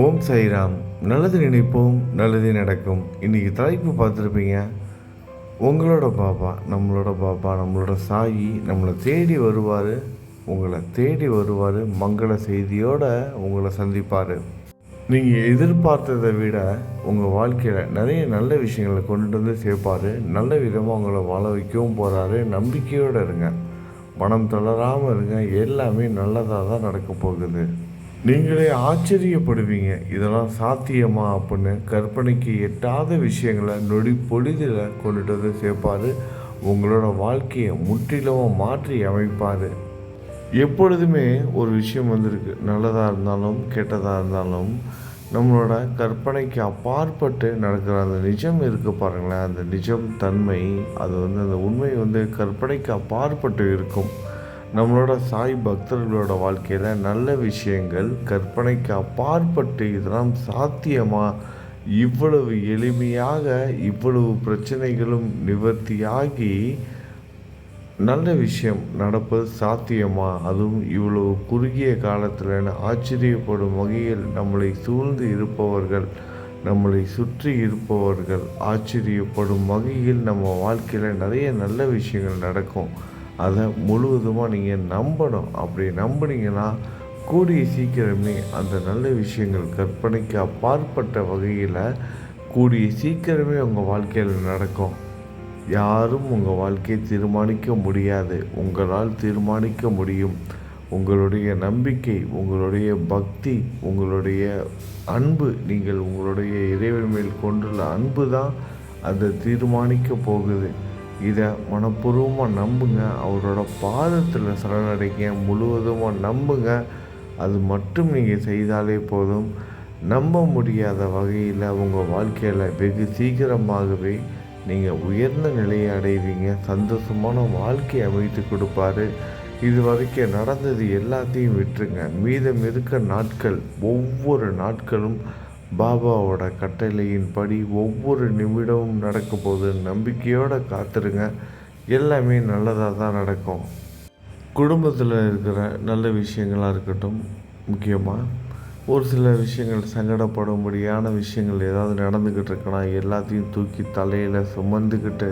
ஓம் சாய்ராம். நல்லது நினைப்போம், நல்லது நடக்கும். இன்றைக்கி தலைப்பு பார்த்துருப்பீங்க. உங்களோட பாபா, நம்மளோட சாயி நம்மளை தேடி வருவார். உங்களை தேடி வருவார். மங்கள செய்தியோடு உங்களை சந்திப்பார். நீங்கள் எதிர்பார்த்ததை விட உங்கள் வாழ்க்கையில் நிறைய நல்ல விஷயங்களை கொண்டு வந்து சேர்ப்பார். நல்ல விதமாக உங்களை வாழ வைக்கவும் போகிறாரு. நம்பிக்கையோடு இருங்க, மனம் தளராமல் இருங்க. எல்லாமே நல்லதாக தான் நடக்க போகுது. நீங்களே ஆச்சரியப்படுவீங்க, இதெல்லாம் சாத்தியமா அப்படின்னு. கற்பனைக்கு எட்டாத விஷயங்களை நொடி பொழுதில் கொண்டுட்டு வந்து சேர்ப்பார். உங்களோட வாழ்க்கையை முற்றிலும் மாற்றி அமைப்பார். எப்பொழுதுமே ஒரு விஷயம் வந்திருக்கு, நல்லதாக இருந்தாலும் கெட்டதாக இருந்தாலும் நம்மளோட கற்பனைக்கு அப்பாற்பட்டு நடக்கிற அந்த நிஜம் இருக்குது பாருங்களேன். அந்த நிஜம் தன்மை, அது அந்த உண்மை கற்பனைக்கு அப்பாற்பட்டு இருக்கும். நம்மளோட சாய் பக்தர்களோட வாழ்க்கையில் நல்ல விஷயங்கள் கற்பனைக்கு அப்பாற்பட்டு இதெல்லாம் சாத்தியமா, இவ்வளவு எளிமையாக இவ்வளவு பிரச்சனைகளும் நிவர்த்தியாகி நல்ல விஷயம் நடப்பது சாத்தியமா, அதுவும் இவ்வளவு குறுகிய காலத்தில் ஆச்சரியப்படும் வகையில் நம்மளை சூழ்ந்து இருப்பவர்கள், நம்மளை சுற்றி இருப்பவர்கள் ஆச்சரியப்படும் வகையில் நம்ம வாழ்க்கையில் நிறைய நல்ல விஷயங்கள் நடக்கும். அதை முழுவதுமாக நீங்கள் நம்பணும். அப்படி நம்பினீங்கன்னா கூடிய சீக்கிரமே அந்த நல்ல விஷயங்கள் கற்பனைக்கு அப்பாற்பட்ட வகையில் கூடிய சீக்கிரமே உங்கள் வாழ்க்கையில் நடக்கும். யாரும் உங்கள் வாழ்க்கையை தீர்மானிக்க முடியாது, உங்களால் தீர்மானிக்க முடியும். உங்களுடைய நம்பிக்கை, உங்களுடைய பக்தி, உங்களுடைய அன்பு, நீங்கள் உங்களுடைய இறைவன் மேல் கொண்டுள்ள அன்பு தான் அதை தீர்மானிக்க போகுது. இதை மனப்பூர்வமாக நம்புங்க. அவரோட பாதத்தில் சரணடைங்க, முழுவதுமாக நம்புங்க. அது மட்டும் நீங்கள் செய்தாலே போதும். நம்ப முடியாத வகையில் உங்கள் வாழ்க்கையில் வெகு சீக்கிரமாகவே நீங்கள் உயர்ந்த நிலையை அடைவீங்க. சந்தோஷமான வாழ்க்கையை அமைத்து கொடுப்பாரு. இது வரைக்கும் நடந்தது எல்லாத்தையும் விட்டுருங்க. மீதம் இருக்க நாட்கள், ஒவ்வொரு நாட்களும் பாபாவோட கட்டளையின்படி ஒவ்வொரு நிமிடமும் நடக்கும் போது நம்பிக்கையோடு காத்துருங்க. எல்லாமே நல்லதாக தான் நடக்கும். குடும்பத்தில் இருக்கிற நல்ல விஷயங்களாக இருக்கட்டும், முக்கியமாக ஒரு சில விஷயங்கள் சங்கடப்படும்படியான விஷயங்கள் ஏதாவது நடந்துக்கிட்டு இருக்குன்னா எல்லாத்தையும் தூக்கி தலையில் சுமந்துக்கிட்டு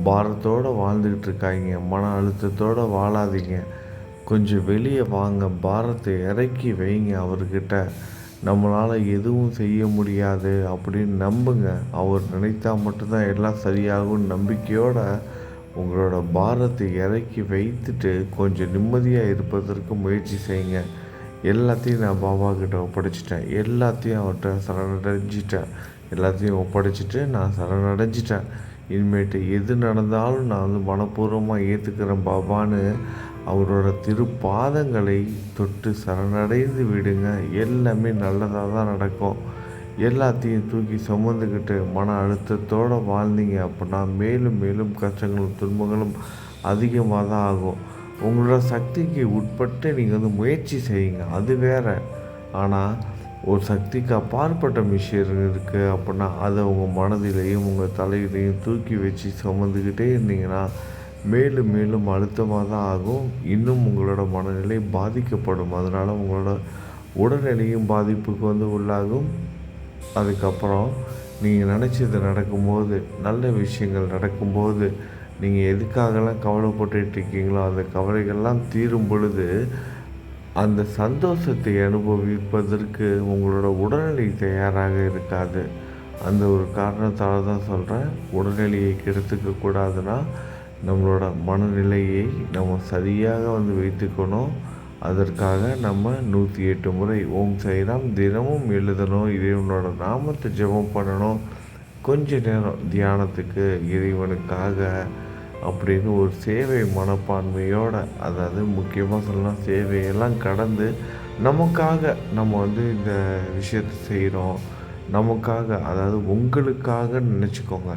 பாரத்தோடு வாழ்ந்துக்கிட்டு இருக்காங்க. மன அழுத்தத்தோடு வாழாதீங்க. கொஞ்சம் வெளியே வாங்க, பாரத்தை இறக்கி வைங்க அவர்கிட்ட. நம்மளால் எதுவும் செய்ய முடியாது அப்படின்னு நம்புங்க. அவர் நினைத்தா மட்டும்தான் எல்லாம் சரியாகும். நம்பிக்கையோடு உங்களோட பாரத்தை இறக்கி வைத்துட்டு கொஞ்சம் நிம்மதியாக இருப்பதற்கு முயற்சி செய்யுங்க. எல்லாத்தையும் நான் பாபா கிட்ட ஒப்படைச்சிட்டேன், எல்லாத்தையும் அவர்கிட்ட சரணடைஞ்சிட்டேன், எல்லாத்தையும் ஒப்படைச்சிட்டு நான் சரணடைஞ்சிட்டேன். இனிமேட்டு எது நடந்தாலும் நான் மனப்பூர்வமாக ஏற்றுக்கிறேன் பாபான்னு அவரோட திருப்பாதங்களை தொட்டு சரணடைந்து விடுங்க. எல்லாமே நல்லதாக தான் நடக்கும். எல்லாத்தையும் தூக்கி சுமந்துக்கிட்டு மன அழுத்தத்தோடு வாழ்ந்தீங்க அப்படின்னா மேலும் மேலும் கஷ்டங்களும் துன்பங்களும் அதிகமாக தான் ஆகும். உங்களோட சக்திக்கு உட்பட்டு நீங்கள் முயற்சி செய்யுங்க, அது வேறு. ஆனால் ஒரு சக்திக்கு அப்பாற்பட்ட விஷயம் இருக்குது அப்படின்னா அதை உங்கள் மனதிலையும் உங்கள் தலையிலையும் தூக்கி வச்சு சுமந்துக்கிட்டே இருந்தீங்கன்னா மேலும் மேலும் அழுத்தமாக தான் ஆகும். இன்னும் உங்களோட மனநிலை பாதிக்கப்படும். அதனால் உங்களோட உடல்நிலையும் பாதிப்புக்கு உள்ளாகும். அதுக்கப்புறம் நீங்கள் நினச்சது நடக்கும்போது, நல்ல விஷயங்கள் நடக்கும்போது, நீங்கள் எதுக்காகலாம் கவலைப்பட்டுருக்கீங்களோ அந்த கவலைகள்லாம் தீரும் பொழுது அந்த சந்தோஷத்தை அனுபவிப்பதற்கு உங்களோட உடல்நிலை தயாராக இருக்காது. அந்த ஒரு காரணத்தால் தான் சொல்கிறேன், உடல்நிலையை கெடுத்துக்க கூடாதுன்னா நம்மளோட மனநிலையை நம்ம சரியாக வைத்துக்கணும். அதற்காக நம்ம 108 முறை ஓம் சாய்ராம் தினமும் எழுதணும். இறைவனோட நாமத்தை ஜெபம் பண்ணணும். கொஞ்ச நேரம் தியானத்துக்கு, இறைவனுக்காக அப்படின்னு ஒரு சேவை மனப்பான்மையோடு, அதாவது முக்கியமாக சொல்லலாம் சேவையெல்லாம் கடந்து நமக்காக நம்ம இந்த விஷயத்தை செய்கிறோம். நமக்காக, அதாவது உங்களுக்காக நினச்சிக்கோங்க.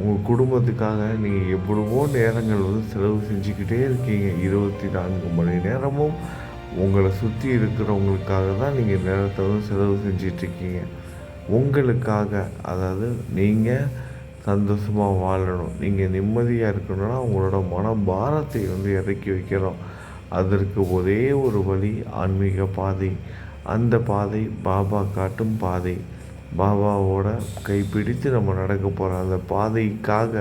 உங்கள் குடும்பத்துக்காக நீங்கள் எவ்வளவோ நேரங்கள் செலவு செஞ்சுக்கிட்டே இருக்கீங்க. 24 மணி நேரமும் உங்களை சுற்றி இருக்கிறவங்களுக்காக தான் நீங்கள் நேரத்தை செலவு செஞ்சிட்ருக்கீங்க. உங்களுக்காக, அதாவது நீங்கள் சந்தோஷமாக வாழணும், நீங்கள் நிம்மதியாக இருக்கணும்னா உங்களோட மன பாரத்தை இறக்கி வைக்கிறோம். அதற்கு ஒரே ஒரு வழி ஆன்மீக பாதை. அந்த பாதை பாபா காட்டும் பாதை. பாபாவோட கைப்பிடித்து நம்ம நடக்க போகிறோம். அந்த பாதைக்காக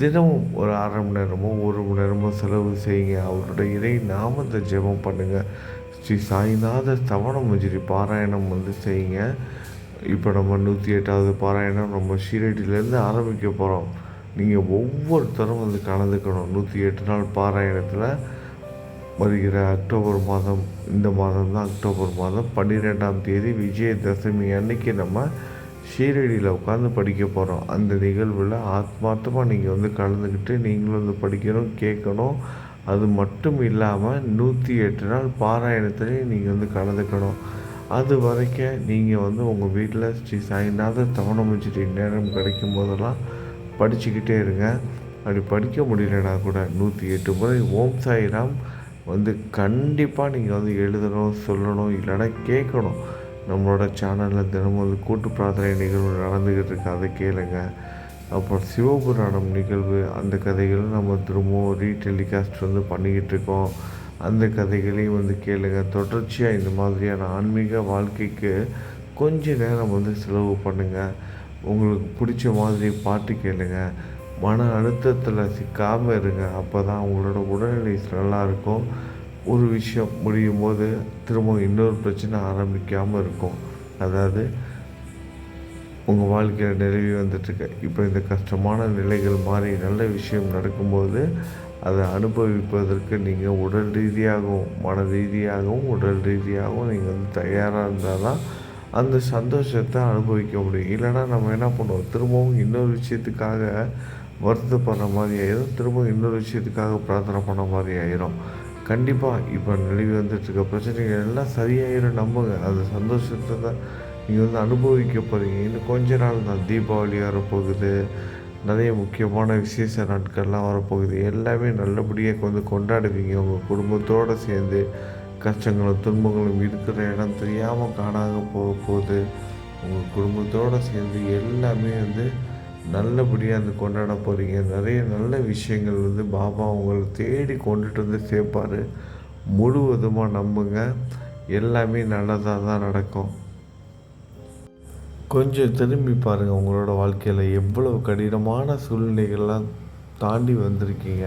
தினமும் ஒரு 1/2 மணி நேரமோ 1 மணி நேரமோ செலவு செய்யுங்க. அவருடைய இறை நாமத்தை ஜெபம் பண்ணுங்கள். ஸ்ரீ சாய்நாத ஸ்தவன மஜ்ரி பாராயணம் செய்யுங்க. இப்போ நம்ம 108வது பாராயணம் நம்ம ஷீரடியிலேருந்து ஆரம்பிக்க போகிறோம். நீங்கள் ஒவ்வொருத்தரும் கலந்துக்கணும். 108 நாள் பாராயணத்தில் வருகிற அக்டோபர் மாதம், இந்த மாதம் தான் அக்டோபர் மாதம் 12ஆம் தேதி விஜயதசமி அன்னைக்கு நம்ம ஷீரடியில் உட்காந்து படிக்க போகிறோம். அந்த நிகழ்வில் ஆத்மார்த்தமாக நீங்கள் கலந்துக்கிட்டு நீங்களும் படிக்கணும், கேட்கணும். அது மட்டும் இல்லாமல் 108 நாள் பாராயணத்துலேயும் நீங்கள் கலந்துக்கணும். அது வரைக்கும் நீங்கள் உங்கள் வீட்டில் ஸ்ரீ சாய்நாத தவண மஜ்ரி நேரம் கிடைக்கும் போதெல்லாம் படிச்சுக்கிட்டே இருங்க. அப்படி படிக்க முடியலனா கூட 108 முறை ஓம் சாய்ராம் கண்டிப்பாக நீங்கள் எழுதணும், சொல்லணும், இல்லைன்னா கேட்கணும். நம்மளோட சேனலில் தினமும் கூட்டு பிரார்த்தனை நிகழ்வு நடந்துக்கிட்டு இருக்கு, அதை கேளுங்க. அப்புறம் சிவபுராணம் நிகழ்வு, அந்த கதைகளும் நம்ம திரும்பவும் ரீடெலிகாஸ்ட் பண்ணிக்கிட்டு இருக்கோம். அந்த கதைகளையும் கேளுங்க. தொடர்ச்சியாக இந்த மாதிரியான ஆன்மீக வாழ்க்கைக்கு கொஞ்ச நேரம் செலவு பண்ணுங்கள். உங்களுக்கு பிடிச்ச மாதிரி பாட்டு கேளுங்க. மன அழுத்தத்தில் சிக்காமல் இருங்க. அப்போ தான் உங்களோட உடல்நிலை நல்லாயிருக்கும். ஒரு விஷயம் முடியும் போது திரும்ப இன்னொரு பிரச்சனை ஆரம்பிக்காமல் இருக்கும். அதாவது உங்கள் வாழ்க்கையில் நிலவி வந்துட்டுருக்கு. இப்போ இந்த கஷ்டமான நிலைகள் மாறி நல்ல விஷயம் நடக்கும்போது அதை அனுபவிப்பதற்கு நீங்கள் உடல் ரீதியாகவும் மன ரீதியாகவும் உடல் ரீதியாகவும் நீங்கள் தயாராக இருந்தால் தான் அந்த சந்தோஷத்தை அனுபவிக்க முடியும். இல்லைனா நம்ம என்ன பண்ணுவோம், திரும்பவும் இன்னொரு விஷயத்துக்காக வருத்தப்படுற மாதிரி ஆயிரும், திரும்பவும் இன்னொரு விஷயத்துக்காக பிரார்த்தனை பண்ண மாதிரி ஆயிரும். கண்டிப்பாக இப்போ நிலவி வந்துட்டுருக்க பிரச்சனைகள் எல்லாம் சரியாயிரும், நம்புங்க. அந்த சந்தோஷத்தை தான் நீங்கள் அனுபவிக்க போகிறீங்க. இன்னும் கொஞ்ச நாள் தான். தீபாவளி வரப்போகுது, நிறைய முக்கியமான விசேஷ நாட்கள்லாம் வரப்போகுது. எல்லாமே நல்லபடியாக கொண்டாடுவீங்க. உங்கள் குடும்பத்தோடு சேர்ந்து கஷ்டங்களும் துன்பங்களும் இருக்கிற இடம் தெரியாமல் காணாமல் போக போகுது. உங்கள் குடும்பத்தோடு சேர்ந்து எல்லாமே நல்லபடியாக கொண்டாட போகிறீங்க. நிறைய நல்ல விஷயங்கள் பாபா உங்களை தேடி கொண்டுட்டு சேர்ப்பார். முழுவதுமாக நம்புங்க. எல்லாமே நல்லதாக தான் நடக்கும். கொஞ்சம் திரும்பி பாருங்கள். உங்களோட வாழ்க்கையில் எவ்வளவு கடினமான சூழ்நிலைகள்லாம் தாண்டி வந்திருக்கீங்க.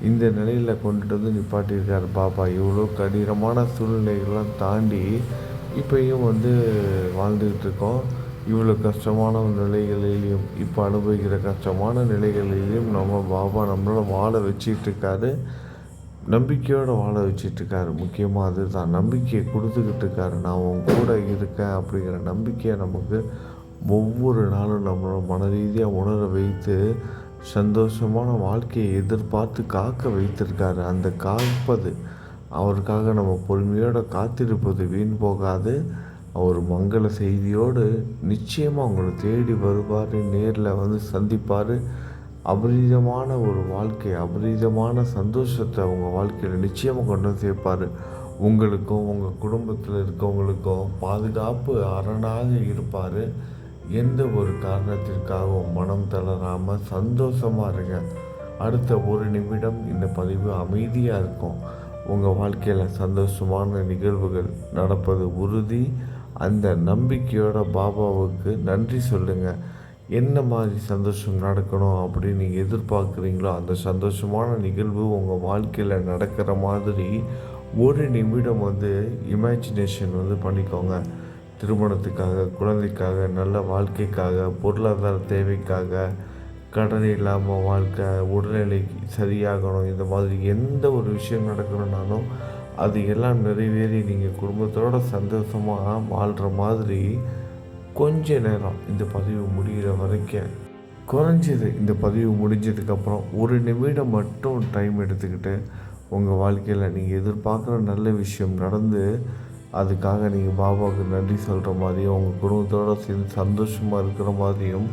இந்த நிலையில் கொண்டுட்டு நிப்பாட்டியிருக்கார் பாபா. இவ்வளோ கடினமான சூழ்நிலைகள்லாம் தாண்டி இப்போயும் வாழ்ந்துக்கிட்டு இருக்கோம். இவ்வளோ கஷ்டமான நிலைகளிலையும் இப்போ அனுபவிக்கிற கஷ்டமான நிலைகளிலையும் நம்ம பாபா நம்மளை வாழ வச்சிட்ருக்காரு. நம்பிக்கையோடு வாழ வச்சிட்ருக்காரு. முக்கியமாக அதுதான், நம்பிக்கையை கொடுத்துக்கிட்டு இருக்காரு. நான் உன் கூட இருக்கேன் அப்படிங்கிற நம்பிக்கையை நமக்கு ஒவ்வொரு நாளும் நம்மளோட மன ரீதியாக உணர வைத்து சந்தோஷமான வாழ்க்கையை எதிர்பார்த்து காக்க வைத்திருக்காரு. அந்த காப்பது அவருக்காக நம்ம பொறுமையோடு காத்திருப்பது வீண் போகாது. அவர் மங்கள செய்தியோடு நிச்சயமாக உங்களை தேடி வருவார், நேரில் சந்திப்பார். அபரீதமான ஒரு வாழ்க்கை, அபரீதமான சந்தோஷத்தை அவங்க வாழ்க்கையில் நிச்சயமாக கொண்டு சேர்ப்பார். உங்களுக்கும் உங்கள் குடும்பத்தில் இருக்கவங்களுக்கும் பாதுகாப்பு அரணாக இருப்பார். எந்த ஒரு காரணத்திற்காகவும் மனம் தளராமல் சந்தோஷமாக இருங்க. அடுத்த ஒரு நிமிடம் இந்த பதிவு அமைதியாக இருக்கும். உங்கள் வாழ்க்கையில் சந்தோஷமான நிகழ்வுகள் நடப்பது உறுதி. அந்த நம்பிக்கையோட பாபாவுக்கு நன்றி சொல்லுங்கள். என்ன மாதிரி சந்தோஷம் நடக்கணும் அப்படின்னு நீங்கள் எதிர்பார்க்குறீங்களோ அந்த சந்தோஷமான நிகழ்வு உங்கள் வாழ்க்கையில் நடக்கிற மாதிரி ஒரு நிமிடம் இமேஜினேஷன் பண்ணிக்கோங்க. திருமணத்துக்காக, குழந்தைக்காக, நல்ல வாழ்க்கைக்காக, பொருளாதார தேவைக்காக, கடன் இல்லாமல் வாழ்க்கை, உடல்நிலை சரியாகணும், இந்த மாதிரி எந்த ஒரு விஷயம் நடக்கணுன்னாலும் அது எல்லாம் நிறைவேறி நீங்கள் குடும்பத்தோடு சந்தோஷமாக வாழ்கிற மாதிரி கொஞ்ச நேரம் இந்த பதிவு முடிகிற வரைக்கும், குறைஞ்சது இந்த பதிவு முடிஞ்சதுக்கப்புறம் ஒரு நிமிடம் மட்டும் டைம் எடுத்துக்கிட்டு உங்கள் வாழ்க்கையில் நீங்கள் எதிர்பார்க்குற நல்ல விஷயம் நடந்து அதுக்காக நீங்கள் பாபாவுக்கு நன்றி சொல்கிற மாதிரியும் உங்கள் குடும்பத்தோடு சேர்ந்து சந்தோஷமாக இருக்கிற மாதிரியும்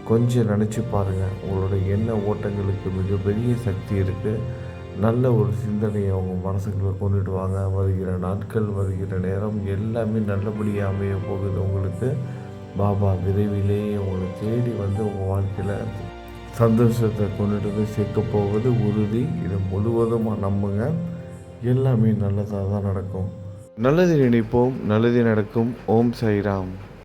கொஞ்சம் நினச்சி பாருங்கள். உங்களோட எண்ண ஓட்டங்களுக்கு மிகப்பெரிய சக்தி இருக்குது. நல்ல ஒரு சிந்தனையை உங்கள் மனசுக்குள்ளே கொண்டுட்டு வாங்க. வருகிற நாட்கள், வருகிற நேரம் எல்லாமே நல்லபடியாக அமைய போகுது. உங்களுக்கு பாபா விரைவிலேயே உங்களை தேடி உங்கள் வாழ்க்கையில் சந்தோஷத்தை கொண்டுட்டு சேர்க்க போவது உறுதி. இதை முழுவதுமாக நம்புங்க. எல்லாமே நல்லதாக தான் நடக்கும். நல்லது நினைப்போம், நல்லது நடக்கும். ஓம் சாய்ராம்.